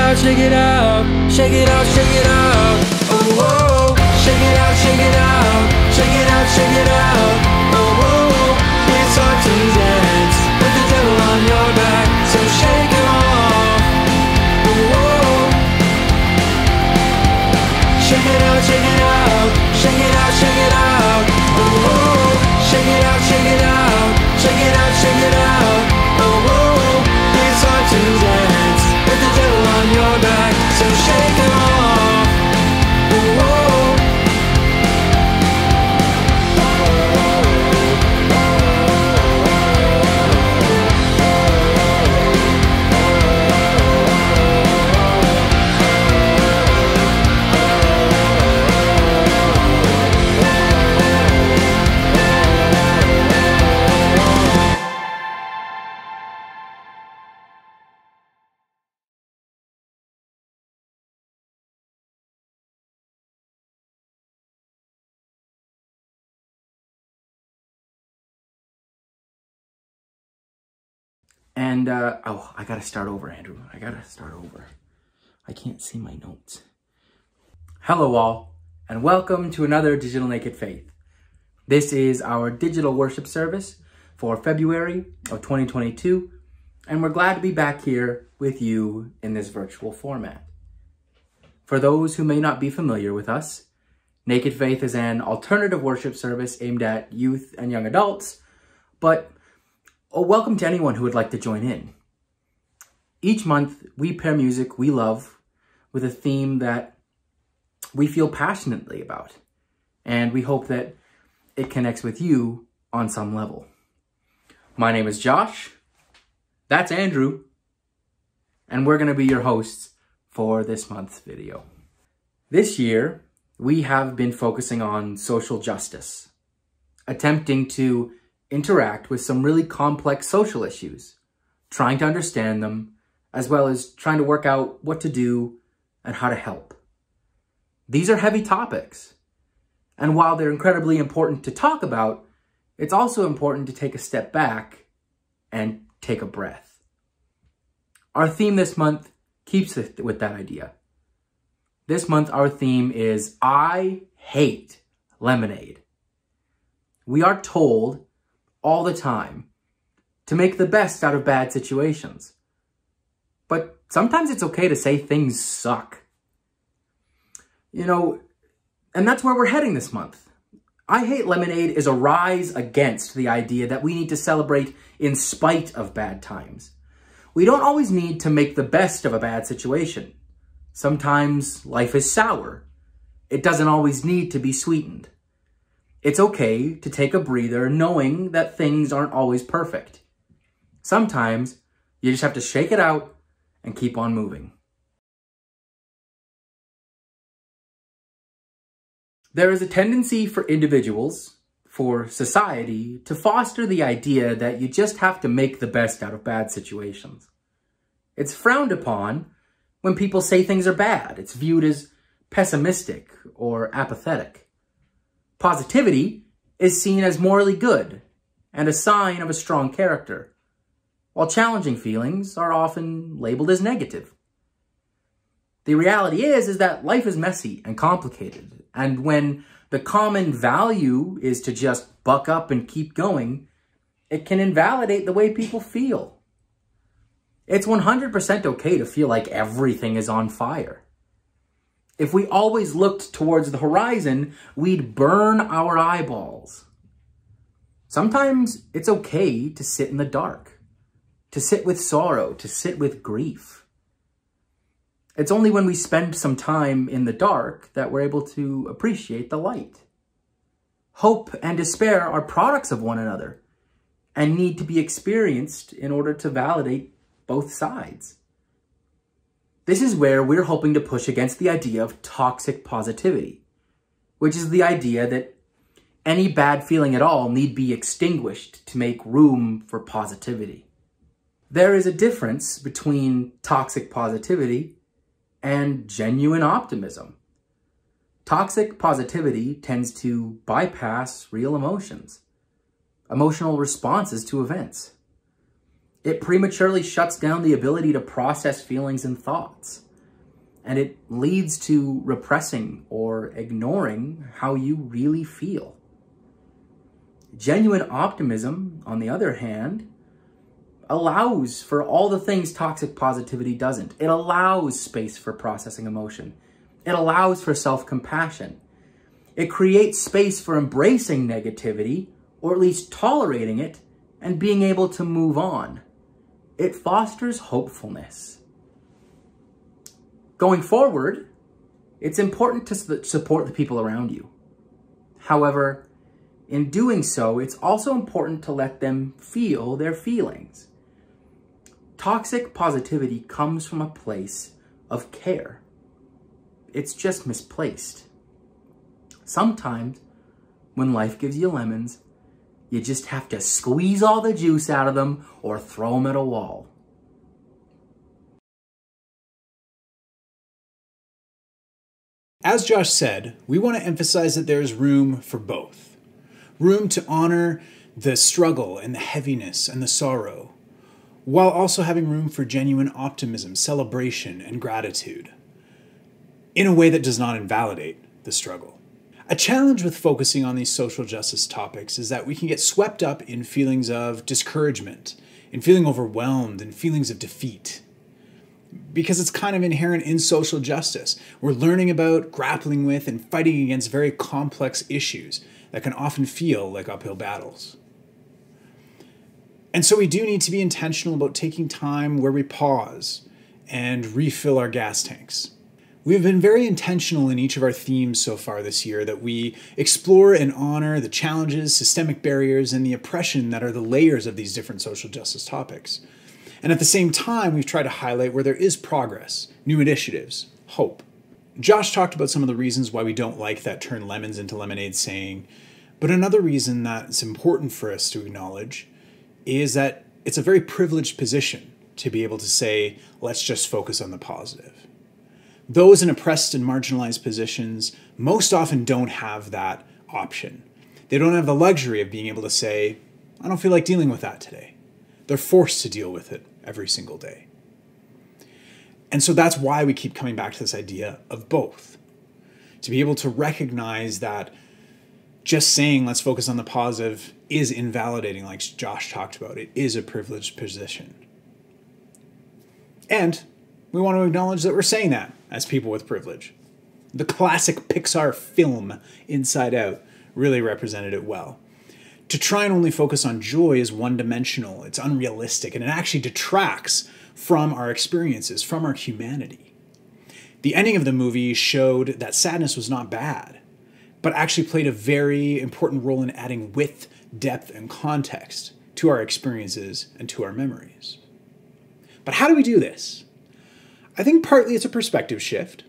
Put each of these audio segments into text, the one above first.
out, shake it out, shake it out, shake it out. Oh, oh, shake it out, shake it out, shake it out, shake it out. Oh, oh, it's hard to dance with the devil on your back, so shake it off. Oh, oh, shake it out, shake it out, shake it out, shake it out. Oh, oh, shake it out, shake it out, shake it out, shake it out. Oh, oh, it's hard to dance with the devil on your back, so shake it off. Oh, oh. And, oh, I gotta start over, Andrew. I gotta start over. I can't see my notes. Hello, all, and welcome to another Digital Naked Faith. This is our digital worship service for February of 2022, and we're glad to be back here with you in this virtual format. For those who may not be familiar with us, Naked Faith is an alternative worship service aimed at youth and young adults, but welcome to anyone who would like to join in. Each month, we pair music we love with a theme that we feel passionately about, and we hope that it connects with you on some level. My name is Josh, that's Andrew, and we're going to be your hosts for this month's video. This year, we have been focusing on social justice, attempting to interact with some really complex social issues, trying to understand them, as well as trying to work out what to do and how to help. These are heavy topics, and while they're incredibly important to talk about, it's also important to take a step back and take a breath. Our theme this month keeps with that idea. This month, our theme is I hate lemonade. We are told all the time to make the best out of bad situations. But sometimes it's okay to say things suck. You know, and that's where we're heading this month. I Hate Lemonade is a rise against the idea that we need to celebrate in spite of bad times. We don't always need to make the best of a bad situation. Sometimes life is sour. It doesn't always need to be sweetened. It's okay to take a breather knowing that things aren't always perfect. Sometimes you just have to shake it out and keep on moving. There is a tendency for individuals, for society, to foster the idea that you just have to make the best out of bad situations. It's frowned upon when people say things are bad. It's viewed as pessimistic or apathetic. Positivity is seen as morally good and a sign of a strong character, while challenging feelings are often labeled as negative. The reality is that life is messy and complicated, and when the common value is to just buck up and keep going, it can invalidate the way people feel. It's 100% okay to feel like everything is on fire. If we always looked towards the horizon, we'd burn our eyeballs. Sometimes it's okay to sit in the dark, to sit with sorrow, to sit with grief. It's only when we spend some time in the dark that we're able to appreciate the light. Hope and despair are products of one another and need to be experienced in order to validate both sides. This is where we're hoping to push against the idea of toxic positivity, which is the idea that any bad feeling at all need be extinguished to make room for positivity. There is a difference between toxic positivity and genuine optimism. Toxic positivity tends to bypass real emotions, emotional responses to events. It prematurely shuts down the ability to process feelings and thoughts. and it leads to repressing or ignoring how you really feel. Genuine optimism, on the other hand, allows for all the things toxic positivity doesn't. It allows space for processing emotion. It allows for self-compassion. It creates space for embracing negativity, or at least tolerating it, and being able to move on. It fosters hopefulness. Going forward, it's important to support the people around you. However, in doing so, it's also important to let them feel their feelings. Toxic positivity comes from a place of care. It's just misplaced. Sometimes, when life gives you lemons, you just have to squeeze all the juice out of them or throw them at a wall. As Josh said, we want to emphasize that there is room for both. Room to honor the struggle and the heaviness and the sorrow, while also having room for genuine optimism, celebration, and gratitude, in a way that does not invalidate the struggle. A challenge with focusing on these social justice topics is that we can get swept up in feelings of discouragement, in feeling overwhelmed, and feelings of defeat. Because it's kind of inherent in social justice. We're learning about, grappling with, and fighting against very complex issues that can often feel like uphill battles. And so we do need to be intentional about taking time where we pause and refill our gas tanks. We've been very intentional in each of our themes so far this year that we explore and honor the challenges, systemic barriers, and the oppression that are the layers of these different social justice topics. And at the same time, we've tried to highlight where there is progress, new initiatives, hope. Josh talked about some of the reasons why we don't like that turn lemons into lemonade saying, but another reason that it's important for us to acknowledge is that it's a very privileged position to be able to say, let's just focus on the positive. Those in oppressed and marginalized positions most often don't have that option. They don't have the luxury of being able to say, I don't feel like dealing with that today. They're forced to deal with it every single day. And so that's why we keep coming back to this idea of both. To be able to recognize that just saying let's focus on the positive is invalidating, like Josh talked about. It is a privileged position. And we want to acknowledge that we're saying that as people with privilege. The classic Pixar film, Inside Out, really represented it well. To try and only focus on joy is one-dimensional, it's unrealistic, and it actually detracts from our experiences, from our humanity. The ending of the movie showed that sadness was not bad, but actually played a very important role in adding width, depth, and context to our experiences and to our memories. But how do we do this? I think partly it's a perspective shift.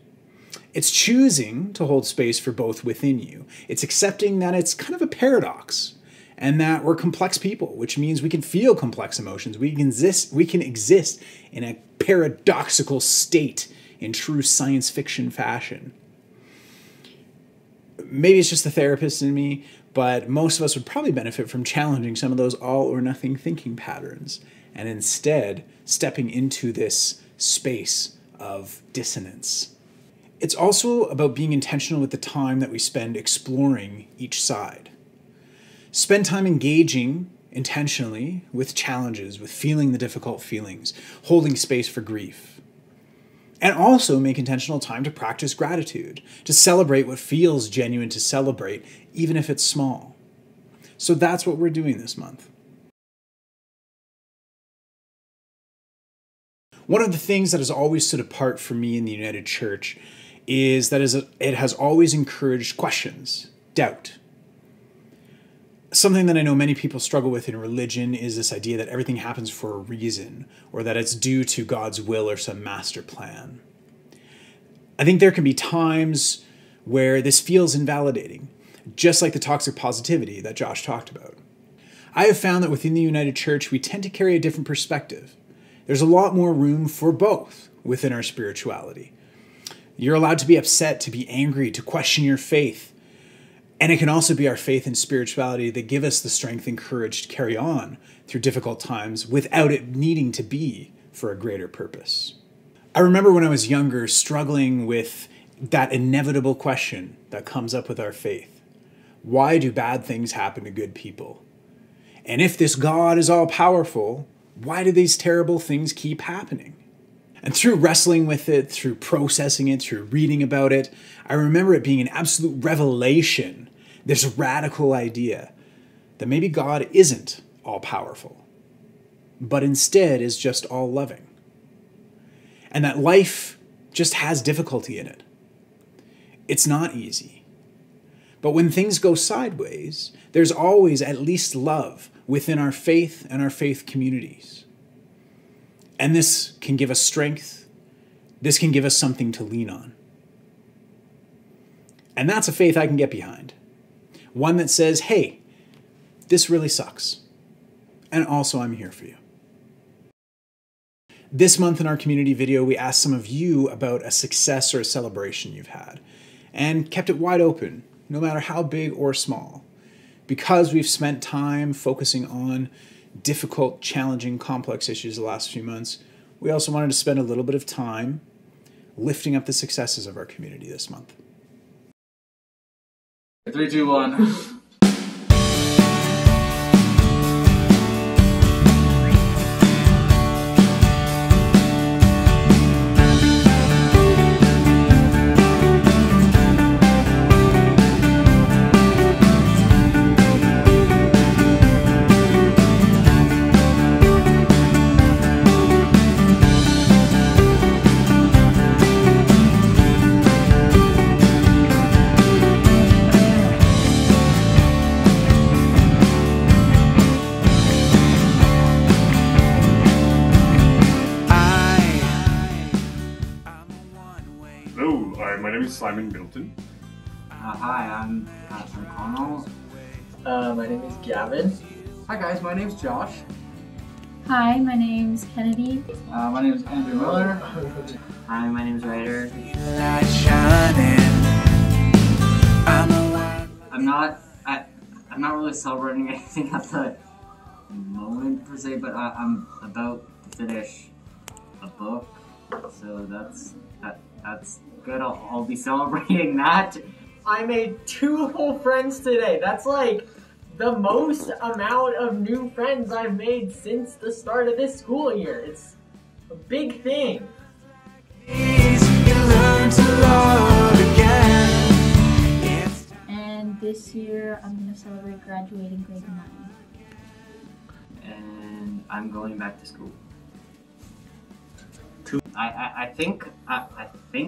It's choosing to hold space for both within you. It's accepting that it's kind of a paradox and that we're complex people, which means we can feel complex emotions. We can exist in a paradoxical state in true science fiction fashion. Maybe it's just the therapist in me, but most of us would probably benefit from challenging some of those all or nothing thinking patterns and instead stepping into this space of dissonance. It's also about being intentional with the time that we spend exploring each side. Spend time engaging intentionally with challenges, with feeling the difficult feelings, holding space for grief. And also make intentional time to practice gratitude, to celebrate what feels genuine to celebrate, even if it's small. So that's what we're doing this month. One of the things that has always stood apart for me in the United Church is that it has always encouraged questions, doubt. Something that I know many people struggle with in religion is this idea that everything happens for a reason, or that it's due to God's will or some master plan. I think there can be times where this feels invalidating, just like the toxic positivity that Josh talked about. I have found that within the United Church, we tend to carry a different perspective. There's a lot more room for both within our spirituality. You're allowed to be upset, to be angry, to question your faith. And it can also be our faith and spirituality that give us the strength and courage to carry on through difficult times without it needing to be for a greater purpose. I remember when I was younger struggling with that inevitable question that comes up with our faith. Why do bad things happen to good people? And if this God is all powerful, why do these terrible things keep happening? And through wrestling with it, through processing it, through reading about it, I remember it being an absolute revelation, this radical idea that maybe God isn't all powerful, but instead is just all loving. And that life just has difficulty in it. It's not easy. But when things go sideways, there's always at least love within our faith and our faith communities. And this can give us strength. This can give us something to lean on. And that's a faith I can get behind. One that says, hey, this really sucks. And also I'm here for you. This month in our community video, we asked some of you about a success or a celebration you've had and kept it wide open, no matter how big or small. Because we've spent time focusing on difficult, challenging, complex issues the last few months, we also wanted to spend a little bit of time lifting up the successes of our community this month. 3, 2, 1. My name is Simon Middleton. Hi, I'm Connell. My name is Gavin. Hi guys, my name's Josh. Hi, my name's Kennedy. My name is Andrew Miller. Hi, my name's Ryder. I'm not really celebrating anything at the moment per se, but I'm about to finish a book, so that's good. I'll be celebrating that. I made 2 whole friends today. That's like the most amount of new friends I've made since the start of this school year. It's a big thing. And this year, I'm going to celebrate graduating grade 9. And I'm going back to school. I think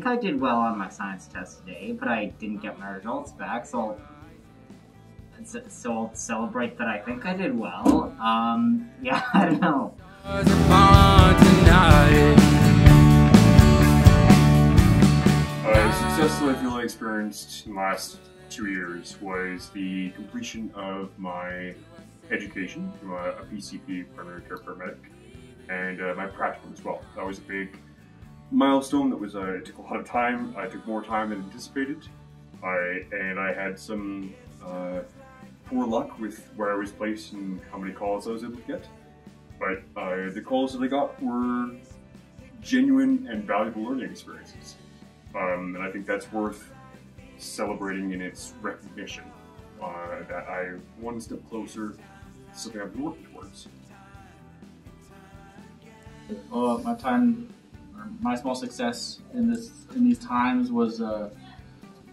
I did well on my science test today, but I didn't get my results back, so I'll celebrate that I think I did well. Yeah, I don't know. A success that I feel I experienced in the last 2 years was the completion of my education from a PCP, primary care paramedic, and my practicum as well. That was a big milestone. That was it took a lot of time. It took more time than anticipated. I had some poor luck with where I was placed and how many calls I was able to get. But the calls that I got were genuine and valuable learning experiences. And I think that's worth celebrating in its recognition, that I'm one step closer to something I've been working towards. My small success in these times was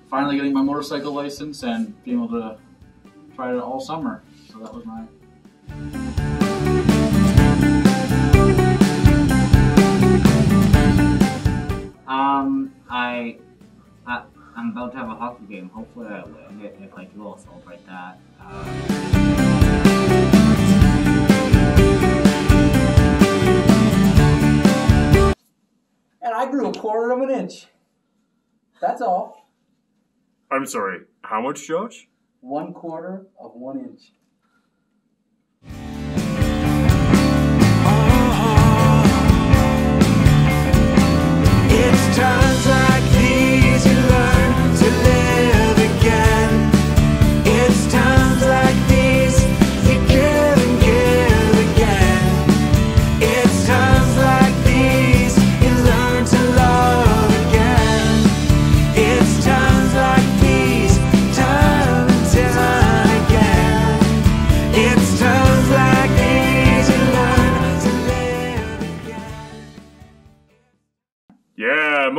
finally getting my motorcycle license and being able to try it all summer. So that was my. I'm about to have a hockey game. Hopefully I win. If I do, I'll celebrate that. And I grew 1/4 of an inch. That's all. I'm sorry, how much, Josh? 1/4 of 1 inch. It's times like these you learn to live again. It's times like these you give and give again. It's times like these you learn to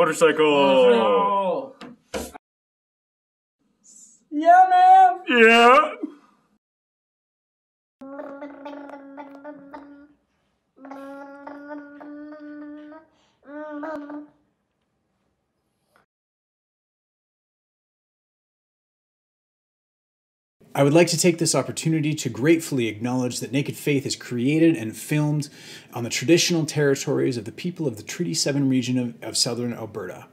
motorcycle. Yeah, man. Yeah. I would like to take this opportunity to gratefully acknowledge that Naked Faith is created and filmed on the traditional territories of the people of the Treaty 7 region of southern Alberta,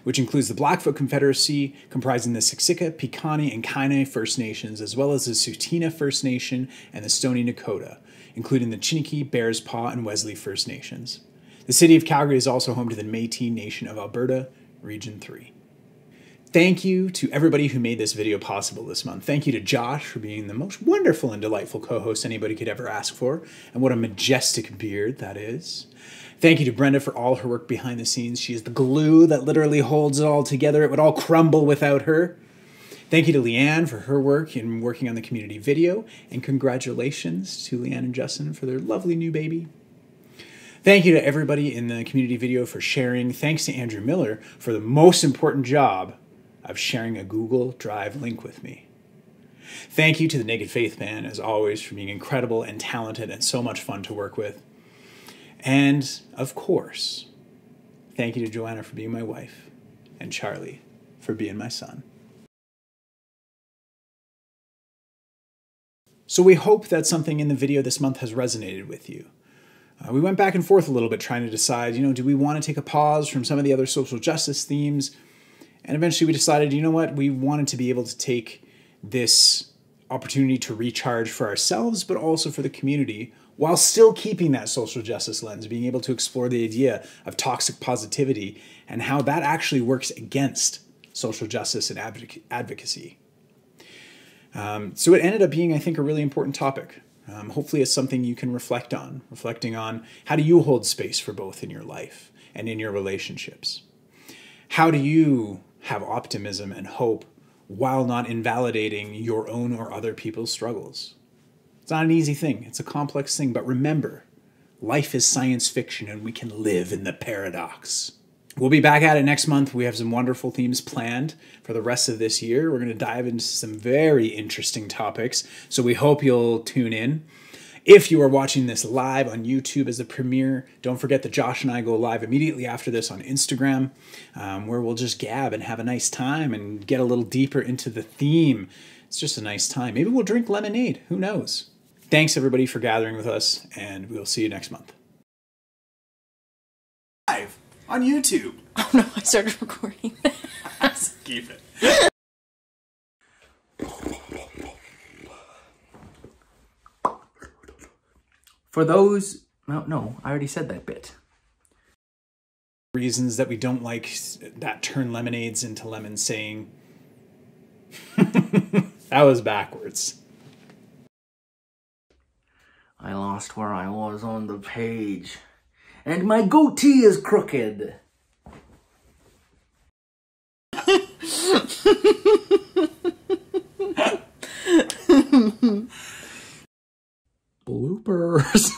which includes the Blackfoot Confederacy, comprising the Siksika, Piikani, and Kainai First Nations, as well as the Tsuut'ina First Nation and the Stoney Nakoda, including the Chiniki, Bearspaw, and Wesley First Nations. The city of Calgary is also home to the Métis Nation of Alberta, Region 3. Thank you to everybody who made this video possible this month. Thank you to Josh for being the most wonderful and delightful co-host anybody could ever ask for, and what a majestic beard that is. Thank you to Brenda for all her work behind the scenes. She is the glue that literally holds it all together. It would all crumble without her. Thank you to Leanne for her work in working on the community video, and congratulations to Leanne and Justin for their lovely new baby. Thank you to everybody in the community video for sharing. Thanks to Andrew Miller for the most important job of sharing a Google Drive link with me. Thank you to the Naked Faith Band, as always, for being incredible and talented and so much fun to work with. And, of course, thank you to Joanna for being my wife, and Charlie for being my son. So we hope that something in the video this month has resonated with you. We went back and forth a little bit trying to decide, do we want to take a pause from some of the other social justice themes? And eventually we decided, we wanted to be able to take this opportunity to recharge for ourselves, but also for the community, while still keeping that social justice lens, being able to explore the idea of toxic positivity and how that actually works against social justice and advocacy. So it ended up being, I think, a really important topic. Hopefully it's something you can reflecting on how do you hold space for both in your life and in your relationships? How do you have optimism and hope while not invalidating your own or other people's struggles? It's not an easy thing. It's a complex thing. But remember, life is science fiction and we can live in the paradox. We'll be back at it next month. We have some wonderful themes planned for the rest of this year. We're going to dive into some very interesting topics. So we hope you'll tune in. If you are watching this live on YouTube as a premiere, don't forget that Josh and I go live immediately after this on Instagram, where we'll just gab and have a nice time and get a little deeper into the theme. It's just a nice time. Maybe we'll drink lemonade. Who knows? Thanks, everybody, for gathering with us, and we'll see you next month. Live on YouTube. Oh no, I started recording. Keep it. For those, no, I already said that bit. Reasons that we don't like that turn lemonades into lemons saying. That was backwards. I lost where I was on the page. And my goatee is crooked. Bloopers.